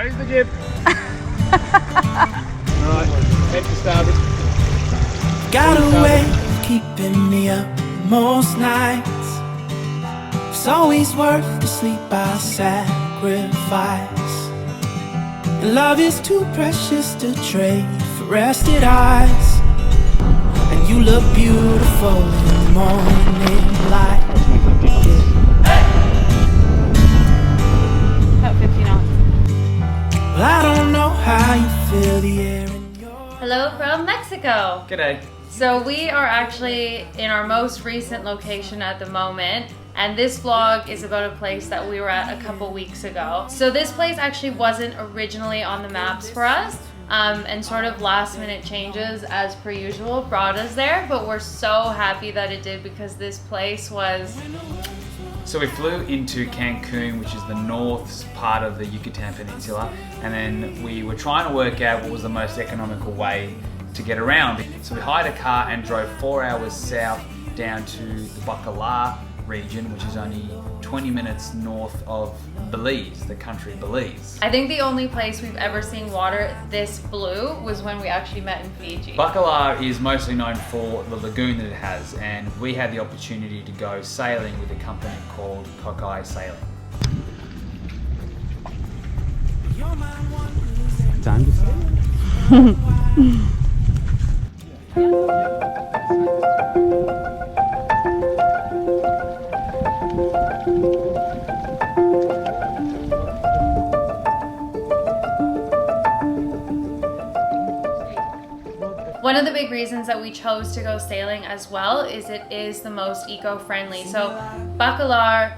Close the jib. Alright, head to starboard. Got a way of keeping me up most nights. It's always worth the sleep I sacrifice. And love is too precious to trade for rested eyes. And you look beautiful in the morning light. About 50 knots. Well, I don't know how you feel the air in your... Hello from Mexico. G'day. So we are actually in our most recent location at the moment, and this vlog is about a place that we were at a couple weeks ago. So this place actually wasn't originally on the maps for us, and sort of last minute changes as per usual brought us there, but we're so happy that it did because this place was... So we flew into Cancun, which is the north part of the Yucatan Peninsula, and then we were trying to work out what was the most economical way to get around. So we hired a car and drove 4 hours south down to the Bacalar region, which is only 20 minutes north of Belize, the country Belize. I think the only place we've ever seen water this blue was when we actually met in Fiji. Bacalar is mostly known for the lagoon that it has, and we had the opportunity to go sailing with a company called Cockeye Sailing. Time to sail. One of the big reasons that we chose to go sailing as well is it is the most eco-friendly. So Bacalar,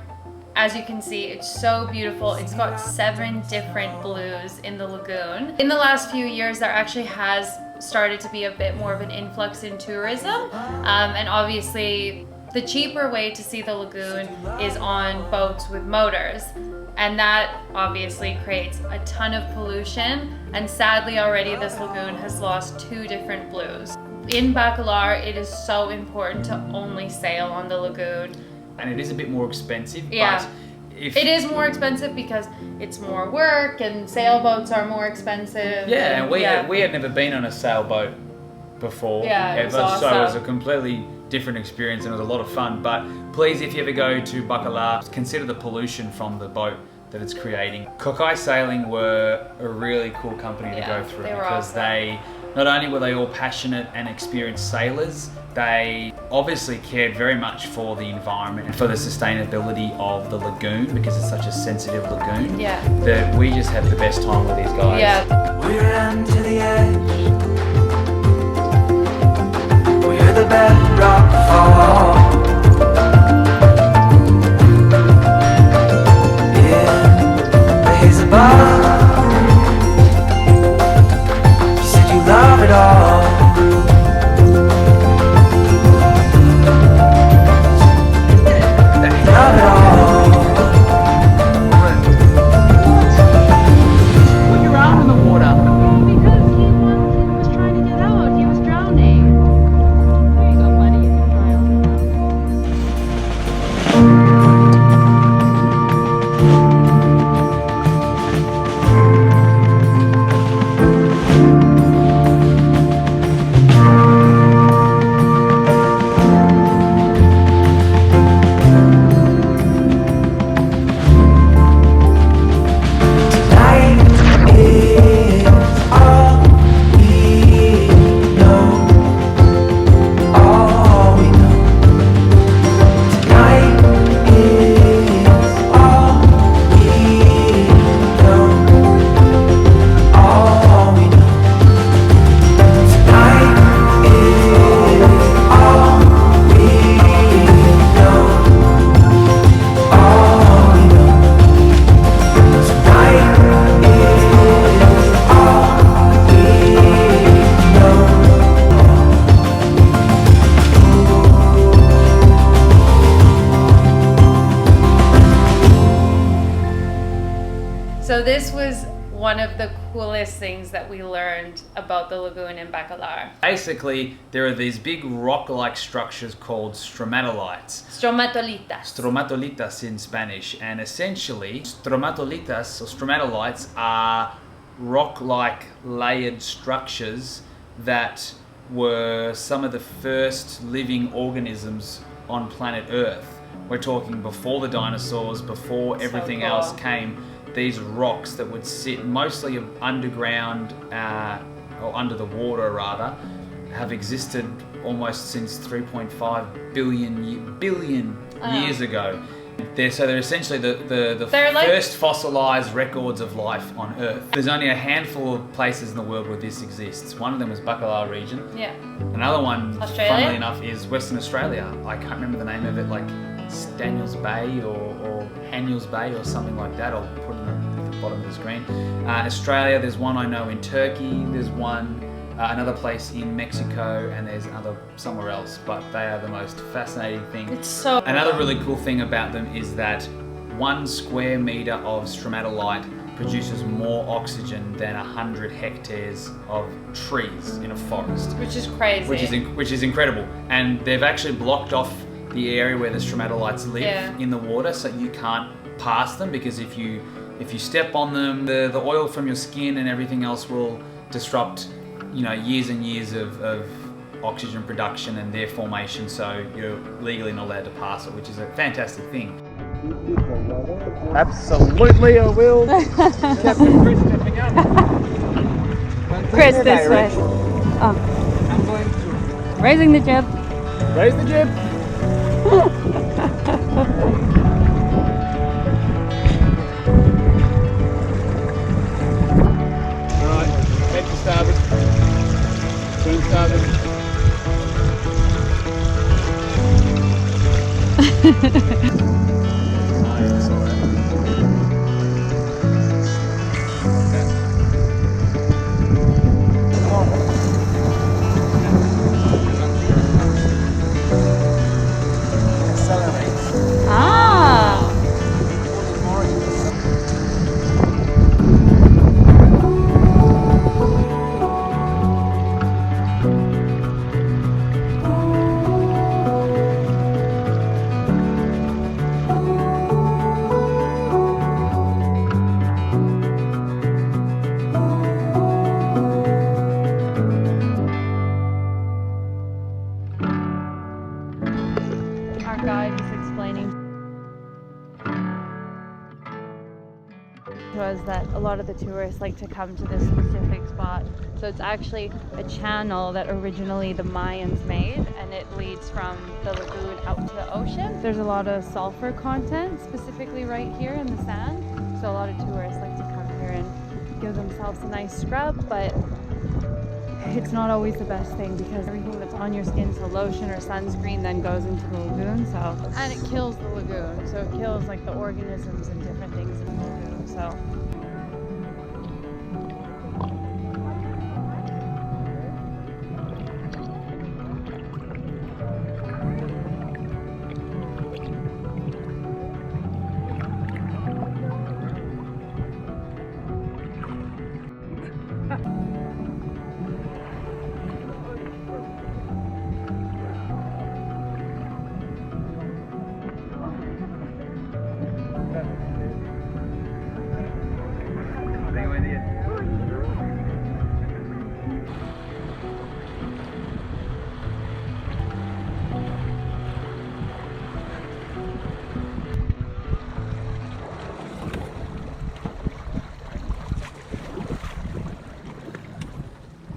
as you can see, it's so beautiful. It's got 7 different blues in the lagoon. In the last few years, there actually has started to be a bit more of an influx in tourism. And obviously, the cheaper way to see the lagoon is on boats with motors. And that obviously creates a ton of pollution. And sadly already this lagoon has lost 2 different blues. In Bacalar, it is so important to only sail on the lagoon. And it is a bit more expensive, Yeah. but if... It is more expensive because it's more work and sailboats are more expensive. Yeah, and we had never been on a sailboat before, Yeah, it was ever, so it was awesome. a completely different experience and it was a lot of fun. But please, if you ever go to Bacalar, consider the pollution from the boat that it's creating. Cockeye Sailing were a really cool company to go through because they, not only were they all passionate and experienced sailors, they obviously cared very much for the environment and for the sustainability of the lagoon because it's such a sensitive lagoon. Yeah. That we just had the best time with these guys. Yeah. We ran to the edge. We heard the bedrock fall. She said you love it all. Love it all. Put your arm in the water. Because he was trying to get out. He was drowning. There you go, buddy. You can try. one of the coolest things that we learned about the lagoon in Bacalar. Basically, there are these big rock-like structures called stromatolites. Stromatolitas. Stromatolitas in Spanish. And essentially, stromatolitas or stromatolites are rock-like layered structures that were some of the first living organisms on planet Earth. We're talking before the dinosaurs, before everything else came. These rocks that would sit mostly underground or under the water rather, have existed almost since 3.5 billion years ago. They're essentially the first fossilized records of life on Earth. There's only a handful of places in the world where this exists. One of them is Bacalar region. Yeah. Another one, Australia? funnily enough, is Western Australia. I can't remember the name of it, like Daniels Bay or Haniels Bay or something like that. I'll put it at the bottom of the screen. Australia, there's one I know in Turkey. There's one, another place in Mexico, and there's another somewhere else. But they are the most fascinating thing. It's so Another really cool thing about them is that 1 square meter of stromatolite produces more oxygen than 100 hectares of trees in a forest. Which is crazy. Which is incredible. And they've actually blocked off the area where the stromatolites live in the water, so you can't pass them, because if you step on them, the oil from your skin and everything else will disrupt, you know, years and years of oxygen production and their formation, so you're legally not allowed to pass it, which is a fantastic thing. Absolutely, I will. Captain Chris stepping up. Chris, this way. Oh. I'm going to Raising the jib. raise the jib. Alright, head to starboard. Turn starboard. Was that a lot of the tourists like to come to this specific spot. So it's actually a channel that originally the Mayans made, and it leads from the lagoon out to the ocean. There's a lot of sulfur content specifically right here in the sand, so a lot of tourists like to come here and give themselves a nice scrub, but it's not always the best thing because everything that's on your skin, so lotion or sunscreen, then goes into the lagoon, and it kills the lagoon, so it kills like the organisms and different things in the lagoon. So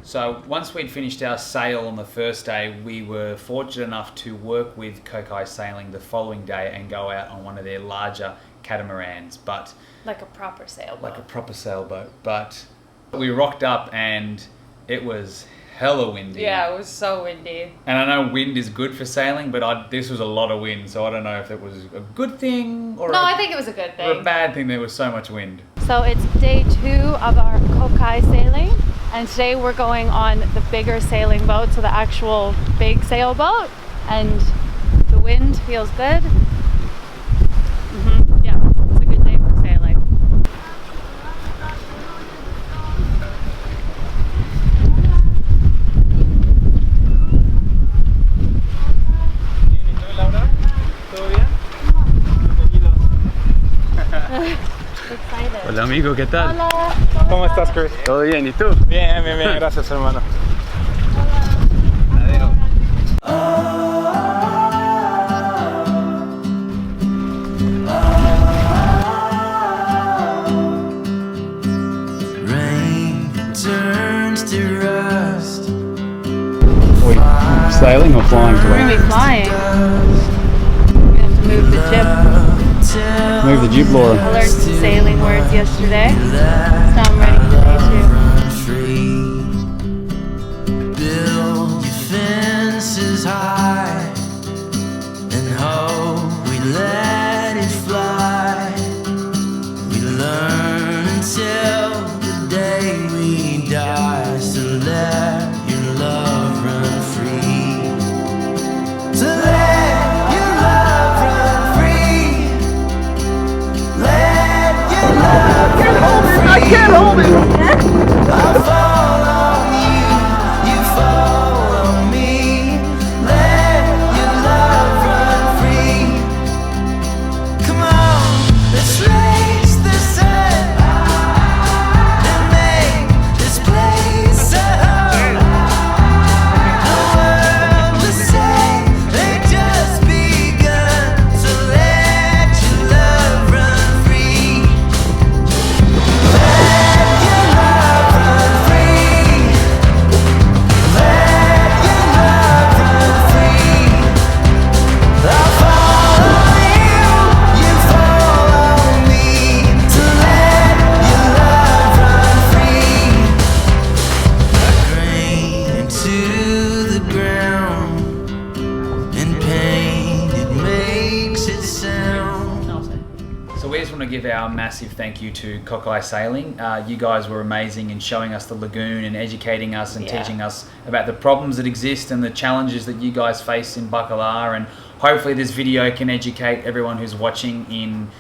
So once we'd finished our sail on the first day, we were fortunate enough to work with Kokai Sailing the following day and go out on one of their larger catamarans, but like a proper sailboat. But we rocked up and it was hella windy. Yeah, it was so windy. And I know wind is good for sailing, but this was a lot of wind, so I don't know if it was a good thing or I think it was a good thing. Or a bad thing. There was so much wind. So it's day 2 of our Kokai sailing, and today we're going on the bigger sailing boat, so the actual big sailboat, and the wind feels good. Yeah, it's a good day for sailing. amigo, ¿qué tal? Hola. ¿Cómo estás, Chris? ¿Todo bien? ¿Y tú? Bien, bien, bien. Gracias, hermano. Sailing or flying We're today? gonna be flying. We have to move the jib. Move the jib, Laura. I learned some sailing words yesterday, so I'm ready for day 2. Build your fences high and hope we let it fly. We learn until the day we die. So let your love run free. So let your love run free. Let your love run free. I can't hold it. I'll fall on you, you fall on me. Let your love run free. Come on, let's raise the sun and make this place a home. The world will say they just begun. So let your love run free. Let your love run free. Let your love run free. I'll fall on you, you fall on me. So let your love run free. I grain into the ground, in pain it makes it sound. So we just want to give our massive thank you to Cockeye Sailing. You guys were amazing in showing us the lagoon and educating us and teaching us about the problems that exist and the challenges that you guys face in Bacalar. And hopefully this video can educate everyone who's watching in,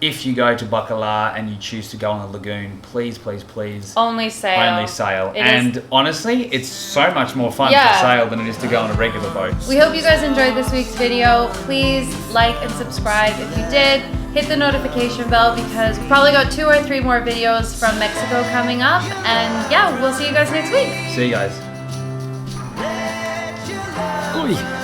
if you go to Bacalar and you choose to go on the lagoon, please, please, please Only sail. only sail. It And is- honestly, it's so much more fun Yeah. to sail than it is to go on a regular boat. We hope you guys enjoyed this week's video. Please like and subscribe if you did. Hit the notification bell because we've probably got 2 or 3 more videos from Mexico coming up. And yeah, we'll see you guys next week. See you guys. Oi.